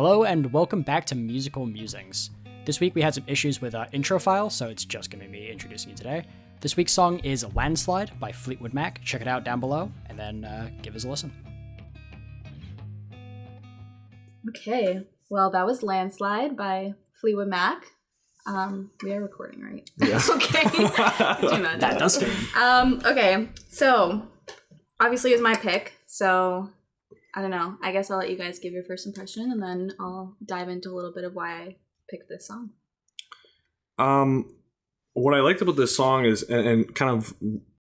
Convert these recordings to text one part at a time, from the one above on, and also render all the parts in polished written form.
Hello and welcome back to Musical Musings. This week we had some issues with our intro file, so it's just going to be me introducing you today. This week's song is Landslide by Fleetwood Mac. Check it out down below, and then give us a listen. Okay, well that was Landslide by Fleetwood Mac. We are recording, right? Yes. Okay. That does stand. Okay, so obviously it was my pick, so I don't know. I guess I'll let you guys give your first impression, and then I'll dive into a little bit of why I picked this song. What I liked about this song is, and kind of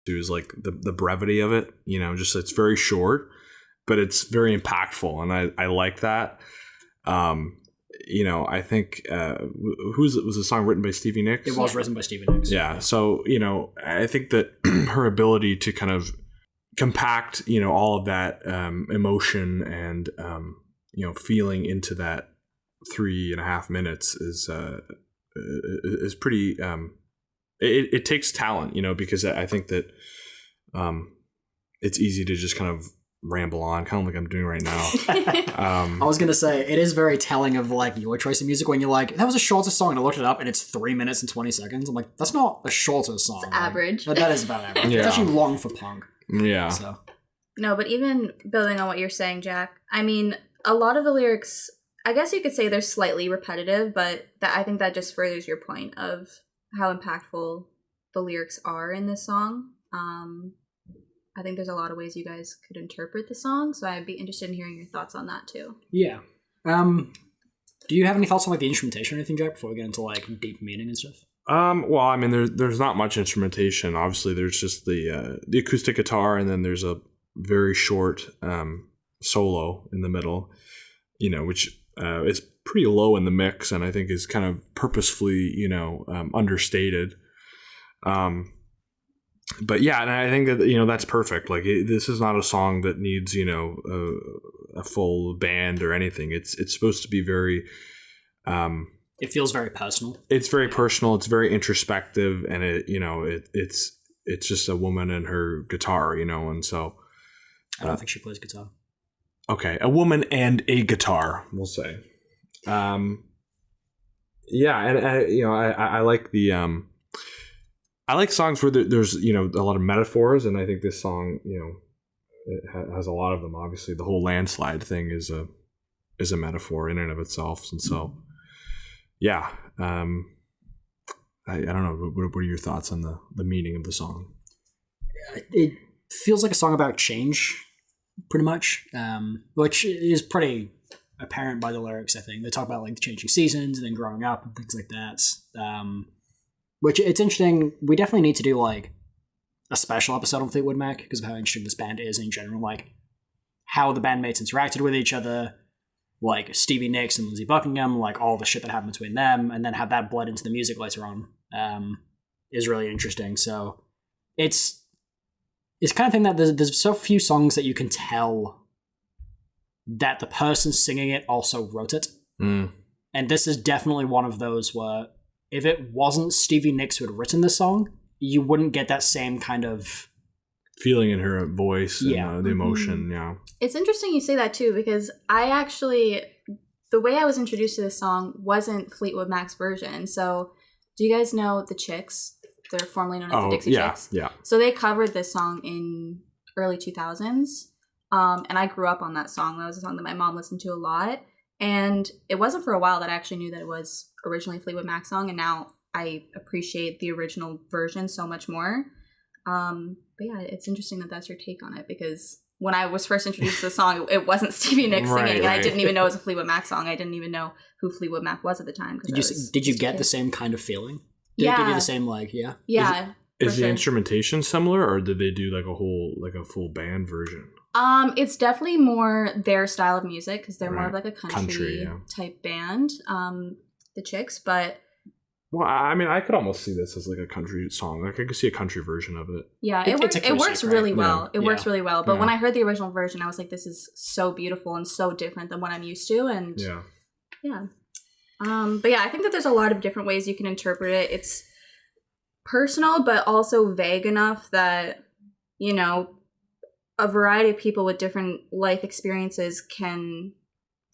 is like the brevity of it. You know, just it's very short, but it's very impactful, and I like that. You know, I think was the song written by Stevie Nicks? It was written by Stevie Nicks. Yeah. So, you know, I think that her ability to kind of compact, you know, all of that emotion and you know, feeling into that 3.5 minutes is pretty. It takes talent, you know, because I think that it's easy to just kind of ramble on, kind of like I'm doing right now. I was going to say, it is very telling of like your choice of music when you're like, that was a shorter song, and I looked it up and it's 3 minutes and 20 seconds. I'm like, that's not a shorter song. It's average. That is about average. Yeah. It's actually long for punk. Yeah. So. No, but even building on what you're saying, Jack, I mean, a lot of the lyrics, I guess you could say they're slightly repetitive, but I think that just furthers your point of how impactful the lyrics are in this song. I think there's a lot of ways you guys could interpret the song, so I'd be interested in hearing your thoughts on that too. Yeah. Do you have any thoughts on like the instrumentation or anything, Jack, before we get into like deep meaning and stuff? Well, I mean, there's not much instrumentation. Obviously, there's just the acoustic guitar, and then there's a very short solo in the middle, you know, which is pretty low in the mix, and I think is kind of purposefully, you know, understated. But yeah, and I think that, you know, that's perfect. Like, this is not a song that needs, you know, a full band or anything. It's supposed to be very. It feels very personal. It's very personal. It's very introspective, and it's just a woman and her guitar, you know, and so. I don't think she plays guitar. Okay, a woman and a guitar, we'll say. Yeah, and I like the. I like songs where there's, you know, a lot of metaphors, and I think this song, you know, it has a lot of them. Obviously, the whole landslide thing is a metaphor in and of itself, and so, yeah. I don't know. What are your thoughts on the meaning of the song? It feels like a song about change, pretty much, which is pretty apparent by the lyrics. I think they talk about like the changing seasons and then growing up and things like that. Which it's interesting. We definitely need to do like a special episode on Fleetwood Mac because of how interesting this band is in general, like how the bandmates interacted with each other, like Stevie Nicks and Lindsey Buckingham, like all the shit that happened between them, and then how that bled into the music later on is really interesting. So it's kind of thing that there's so few songs that you can tell that the person singing it also wrote it. And this is definitely one of those where if it wasn't Stevie Nicks who had written the song, you wouldn't get that same kind of feeling in her voice and the emotion. Yeah. It's interesting you say that too, because the way I was introduced to this song wasn't Fleetwood Mac's version. So do you guys know the Chicks? They're formerly known as the Dixie Chicks. Yeah. So they covered this song in early 2000s. And I grew up on that song. That was a song that my mom listened to a lot. And it wasn't for a while that I actually knew that it was originally a Fleetwood Mac song. And now I appreciate the original version so much more. But yeah, it's interesting that that's your take on it, because when I was first introduced to the song, it wasn't Stevie Nicks singing. And I didn't even know it was a Fleetwood Mac song. I didn't even know who Fleetwood Mac was at the time. Did you get the same kind of feeling? Did it give you the same, like, yeah? Yeah. Is the instrumentation similar, or did they do like a full band version? It's definitely more their style of music, because they're more of like a country type band, the Chicks. But well, I mean, I could almost see this as like a country song. Like I could see a country version of it. Yeah, it works really well. Yeah. It works really well. But when I heard the original version, I was like, this is so beautiful and so different than what I'm used to. And yeah. But yeah, I think that there's a lot of different ways you can interpret it. It's personal, but also vague enough that, you know, a variety of people with different life experiences can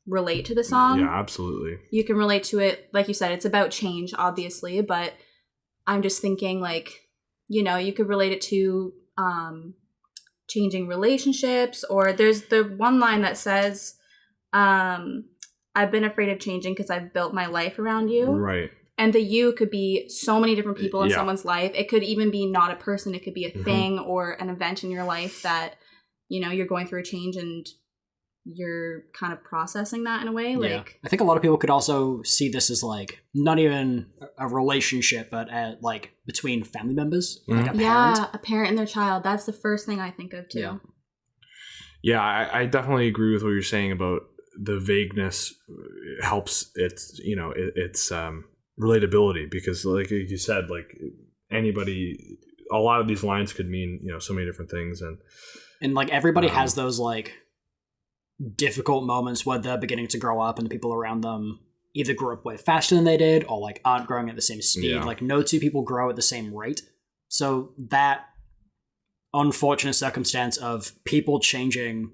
relate to the song. Yeah, absolutely. You can relate to it, like you said, it's about change, obviously, but I'm just thinking, like, you know, you could relate it to changing relationships, or there's the one line that says, I've been afraid of changing because I've built my life around you. Right. And the you could be so many different people in Yeah. someone's life. It could even be not a person. It could be a thing or an event in your life that, you know, you're going through a change and you're kind of processing that in a way. Like, I think a lot of people could also see this as like not even a relationship, but like between family members, like a parent. yeah, a parent and their child. That's the first thing I think of too. Yeah, I definitely agree with what you're saying about the vagueness helps its, you know, its relatability, because like you said, like anybody, a lot of these lines could mean, you know, so many different things, and like everybody has those like difficult moments where they're beginning to grow up and the people around them either grew up way faster than they did or like aren't growing at the same speed. Yeah. Like no two people grow at the same rate. So that unfortunate circumstance of people changing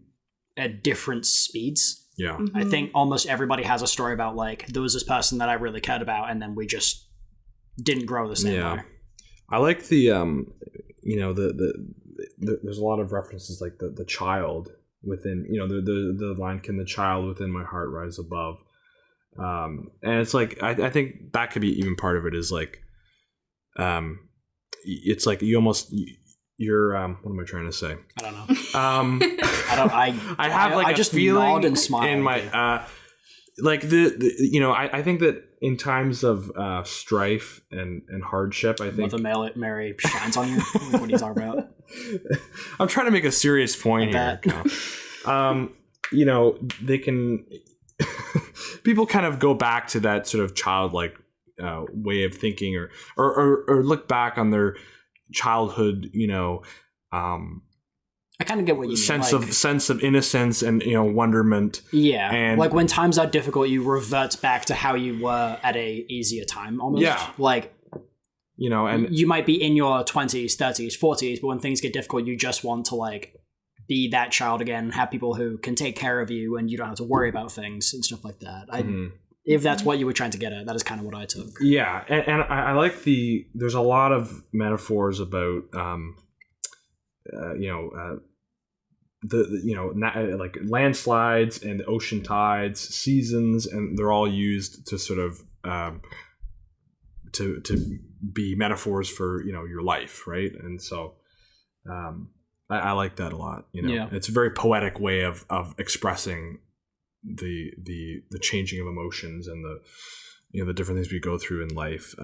at different speeds. yeah. I think almost everybody has a story about like there was this person that I really cared about and then we just didn't grow the same way. I like the you know, the there's a lot of references like the child within, you know, the line, can the child within my heart rise above, and it's like I think that could be even part of it, is like it's like you almost, you're what am I trying to say? I don't know. I have like I a just feeling nod and smile in my like the you know, I think that in times of strife and hardship, I think Mother Mary shines on you. What are you talking about? I'm trying to make a serious point here. You know, they can people kind of go back to that sort of childlike way of thinking, or look back on their childhood, you know, I kind of get what you mean. Sense of innocence and, you know, wonderment. Yeah, and like when times are difficult, you revert back to how you were at a easier time, almost. Yeah. Like, you know, and you might be in your 20s, 30s, 40s, but when things get difficult, you just want to like be that child again, have people who can take care of you, and you don't have to worry about things and stuff like that. If that's what you were trying to get at, that is kind of what I took. Yeah, and I like there's a lot of metaphors about you know, the you know, like landslides and ocean tides, seasons, and they're all used to sort of to be metaphors for, you know, your life, right? And so I like that a lot. You know, it's a very poetic way of expressing the changing of emotions and the, you know, the different things we go through in life,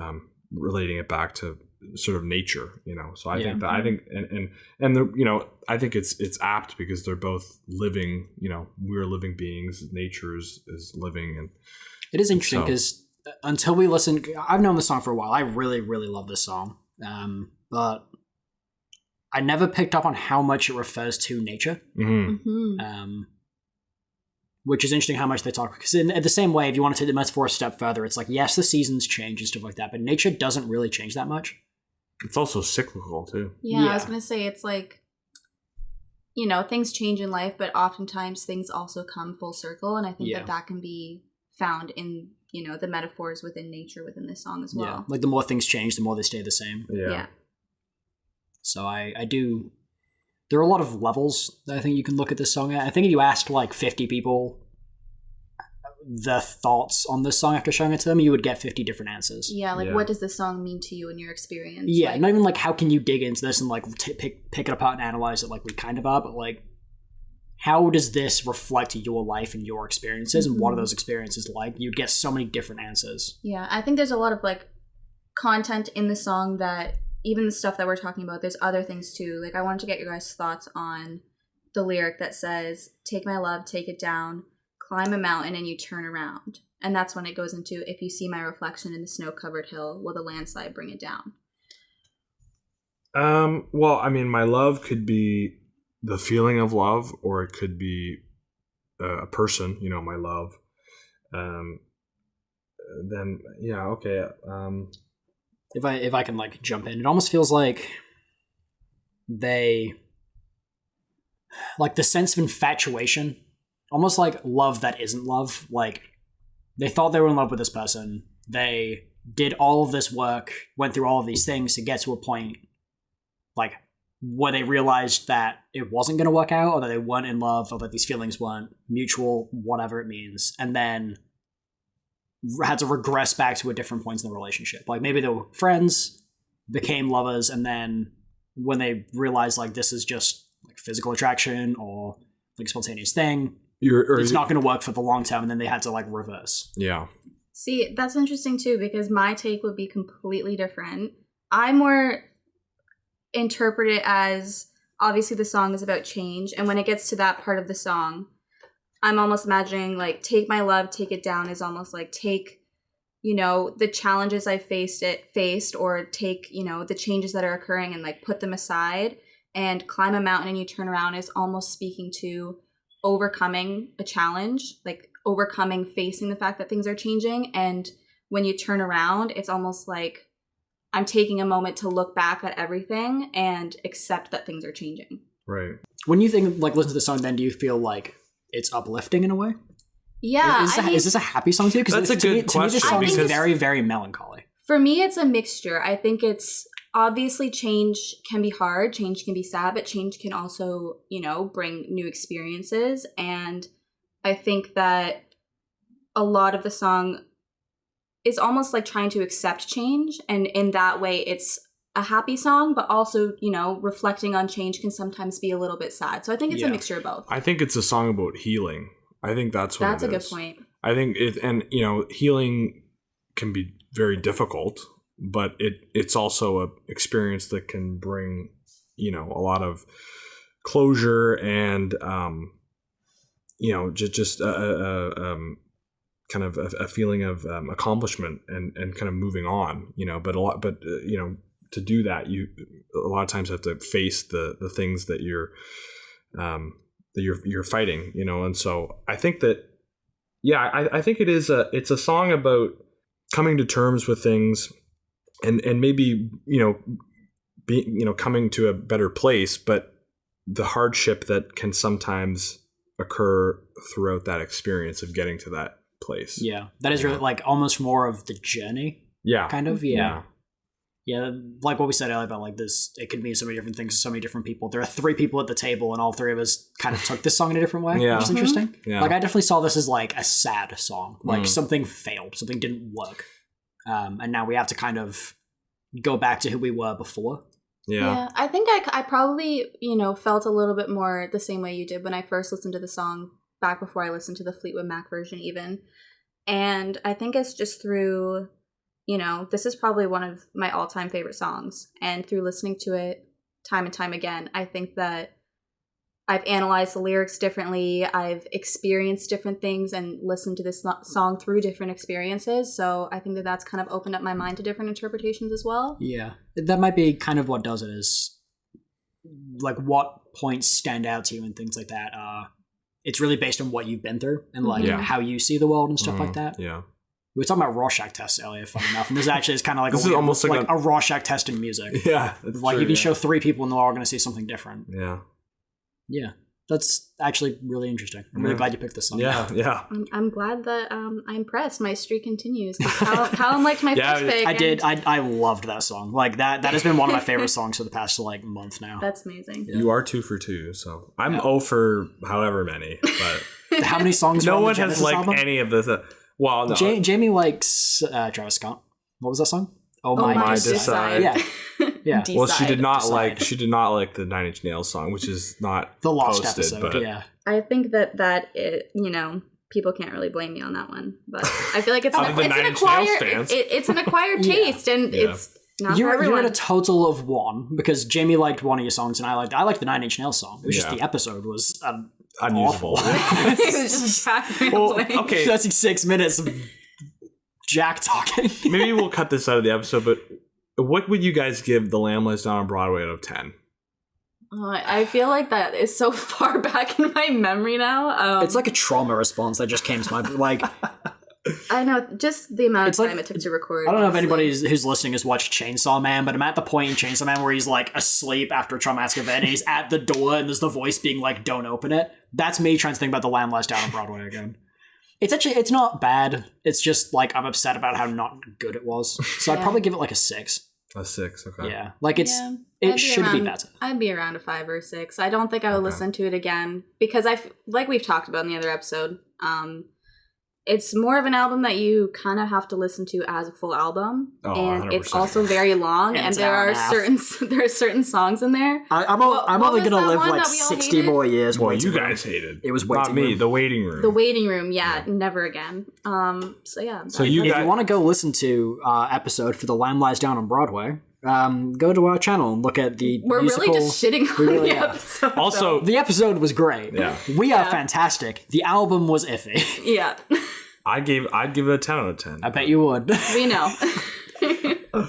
relating it back to sort of nature, you know. So I think that and the, you know, I think it's apt because they're both living, you know, we're living beings, nature is living. And it is interesting because until we listen, I've known this song for a while. I really, really love this song. But I never picked up on how much it refers to nature. Which is interesting how much they talk, because in the same way, if you want to take the metaphor a step further, it's like, yes, the seasons change and stuff like that, but nature doesn't really change that much. It's also cyclical too. Yeah, I was going to say, it's like, you know, things change in life, but oftentimes things also come full circle. And I think that can be found in, you know, the metaphors within nature within this song as well. Yeah, like the more things change, the more they stay the same. Yeah. So I do... There are a lot of levels that I think you can look at this song at. I think if you asked like 50 people their thoughts on this song after showing it to them, you would get 50 different answers. Yeah, like what does this song mean to you in your experience? Yeah, like, not even like how can you dig into this and like pick it apart and analyze it like we kind of are, but like how does this reflect your life and your experiences, and what are those experiences like? You'd get so many different answers. Yeah, I think there's a lot of like content in the song that even the stuff that we're talking about, there's other things too. Like I wanted to get your guys' thoughts on the lyric that says, "Take my love, take it down, climb a mountain and you turn around." And that's when it goes into, "If you see my reflection in the snow-covered hill, will the landslide bring it down?" Well, I mean, my love could be the feeling of love, or it could be a person, you know, my love. Then, yeah, okay. If I can like jump in, it almost feels like they, like the sense of infatuation almost like love that isn't love. Like they thought they were in love with this person. They did all of this work, went through all of these things to get to a point like where they realized that it wasn't going to work out, or that they weren't in love, or that these feelings weren't mutual, whatever it means. And then had to regress back to a different point in the relationship. Like maybe they were friends, became lovers, and then when they realized like this is just like physical attraction or like a spontaneous thing, it's not going to work for the long term, and then they had to like reverse. Yeah. See, that's interesting too, because my take would be completely different. I more interpret it as, obviously the song is about change, and when it gets to that part of the song, I'm almost imagining like take my love, take it down is almost like take, you know, the challenges I faced, or take, you know, the changes that are occurring and like put them aside and climb a mountain and you turn around is almost speaking to overcoming a challenge, like overcoming, facing the fact that things are changing. And when you turn around, it's almost like I'm taking a moment to look back at everything and accept that things are changing. Right. When you think like listen to the song, then do you feel like it's uplifting in a way? Yeah. Is this a happy song to you? That's a good question. To me, this song is because very, very melancholy. For me, it's a mixture. I think it's obviously change can be hard, change can be sad, but change can also, you know, bring new experiences. And I think that a lot of the song is almost like trying to accept change. And in that way, it's a happy song, but also, you know, reflecting on change can sometimes be a little bit sad. So I think it's a mixture of both. I think it's a song about healing. I think that's what That's it a good is. point. I think it, and you know, healing can be very difficult, but it's also a experience that can bring, you know, a lot of closure and you know, just kind of a feeling of accomplishment and kind of moving on, you know. But you know, to do that, you a lot of times have to face the things that you're fighting, you know. And so I think that, yeah, I think it's a song about coming to terms with things and maybe, you know, coming to a better place, but the hardship that can sometimes occur throughout that experience of getting to that place. Yeah, that is really like almost more of the journey. Yeah, kind of. Yeah. Like what we said earlier about like this, it could mean so many different things to so many different people. There are 3 people at the table, and all 3 of us kind of took this song in a different way, which is interesting. Yeah. Like I definitely saw this as like a sad song, like something failed, something didn't work, and now we have to kind of go back to who we were before. Yeah, I think I probably, you know, felt a little bit more the same way you did when I first listened to the song back before I listened to the Fleetwood Mac version even. And I think it's just through, you know, this is probably one of my all-time favorite songs. And through listening to it time and time again, I think that I've analyzed the lyrics differently. I've experienced different things and listened to this song through different experiences. So I think that that's kind of opened up my mind to different interpretations as well. Yeah, that might be kind of what does it, is like what points stand out to you and things like that. It's really based on what you've been through and like how you see the world and stuff like that. Yeah. We were talking about Rorschach tests earlier, funny enough, and this actually is kind of like this is almost like a Rorschach test in music. Yeah, like you can show 3 people and they're all going to see something different. Yeah. Yeah, that's actually really interesting. I'm really glad you picked this song. Yeah. I'm glad that I'm impressed. My streak continues. Callum liked my first pick. I did. I loved that song. Like that has been one of my favorite songs for the past like month now. That's amazing. You are 2 for 2, so I'm 0 for however many. But how many songs? No one has liked any of this. Well, no. Jamie likes Travis Scott. What was that song? Oh my Decide. Yeah. Yeah. Decide. Well, she did not like the 9 Inch Nails song, which is not the lost posted, episode. But yeah. I think that it, you know, people can't really blame me on that one, but I feel like it's an acquired taste, and it's not for everyone. You're at a total of 1 because Jamie liked one of your songs, and I liked the 9 Inch Nails song. It was just the episode was unusable. It was just background. Okay, that's 6 minutes of Jack talking. Maybe we'll cut this out of the episode, but what would you guys give The Lamb Lies Down on Broadway out of 10? I feel like that is so far back in my memory now. It's like a trauma response that just came to my like. I know, just the amount It's of like- time it took to record. I don't know if honestly. anybody who's listening has watched Chainsaw Man, but I'm at the point in Chainsaw Man where he's like asleep after a traumatic event and he's at the door and there's the voice being like, don't open it. That's me trying to think about The Lamb Lies Down on Broadway again. It's not bad. It's just like I'm upset about how not good it was. So I'd Yeah. probably give it like a 6. A 6, okay. Yeah. Like I'd it be should be better. I'd be around a 5 or 6. I don't think I would Okay. listen to it again because like we've talked about in the other episode. It's more of an album that you kind of have to listen to as a full album, Oh, and it's 100%. also very long. And And it's an there hour are and a half. certain songs in there. I'm What only was gonna that live one like that we all 60 hated? more years. Well, Waiting you Room. guys hated. It was not Waiting me. Room. The Waiting Room. The Waiting Room, never again. So yeah. So you If guys- you want to go listen to our episode for The Lamb Lies Down on Broadway, go to our channel and look at the we're musical. really just shitting on really the are. episode. Also, The episode was great. Yeah. We are Yeah. fantastic. The album was iffy. yeah, I'd give it a 10 out of 10. I bet you would. we know. All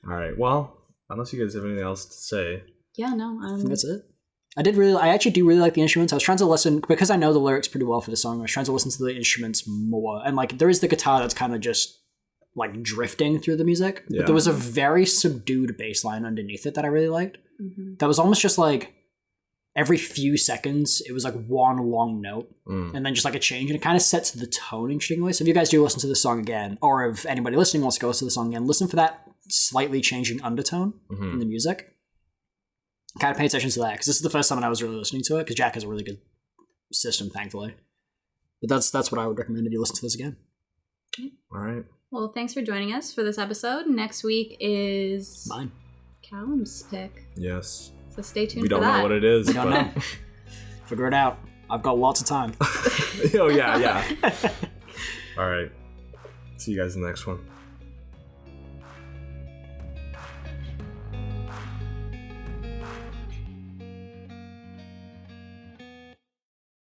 right. Well, unless you guys have anything else to say. Yeah, no. I think that's it. I actually do really like the instruments. I was trying to listen, because I know the lyrics pretty well for the song, I was trying to listen to the instruments more. And like, there is the guitar that's kind of just like drifting through the music. Yeah. But there was a very subdued bass line underneath it that I really liked. Mhm. That was almost just like every few seconds, it was like one long note and then just like a change. And it kind of sets the tone interestingly. So if you guys do listen to the song again, or if anybody listening wants to go listen to the song again, listen for that slightly changing undertone in the music. Kind of pay attention to that, because this is the first time that I was really listening to it, because Jack has a really good system, thankfully. But that's what I would recommend if you listen to this again. All right. Well, thanks for joining us for this episode. Next week is Mine. Callum's pick, Yes. so stay tuned We for don't that. know what it is. We don't know. Figure it out. I've got lots of time. Oh, yeah. All right. See you guys in the next one.